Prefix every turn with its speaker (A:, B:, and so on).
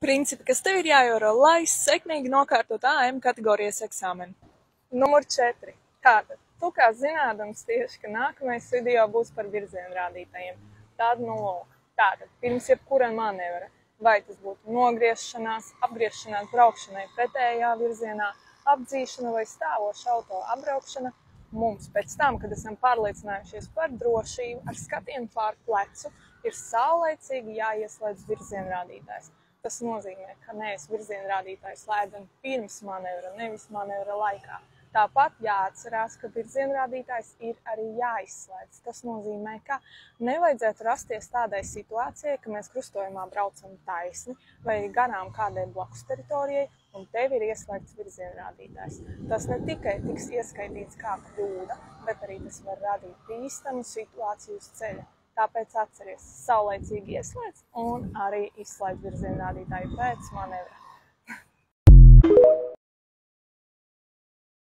A: Principi, kas tev ir jāievēro, lai sekmīgi nokārtot AM kategorijas eksāmenu. Numur 4. Tātad, tu kā zinādams tieši, ka nākamais video būs par virzienrādītājiem. Tāda lūk. Tātad, pirms jebkura manevra, vai tas būtu nogriešanās, apgriešanās braukšanai pretējā virzienā, apdzīšana vai stāvoša auto apbraukšana, mums pēc tam, kad esam pārliecinājušies par drošību, ar skatienu pār plecu, ir saulaicīgi jāieslēdz virzienrādītājs. Tas nozīmē, ka mēs virzienrādītāju slēdzam pirms manevra, nevis manevra laikā. Tāpat jāatcerās, ka virzienrādītājs ir arī jāizslēdz. Tas nozīmē, ka nevajadzētu rasties tādai situācijai, ka mēs krustojumā braucam taisni vai garām kādai blakus teritorijai, un tev ir ieslēgts virzienrādītājs. Tas ne tikai tiks ieskaitīts kā kļūda, bet arī tas var radīt bīstamu situāciju uz ceļa. Tāpēc atceries, saulaicīgi ieslēdz un arī izslēdz virzienrādītāju pēc manevra.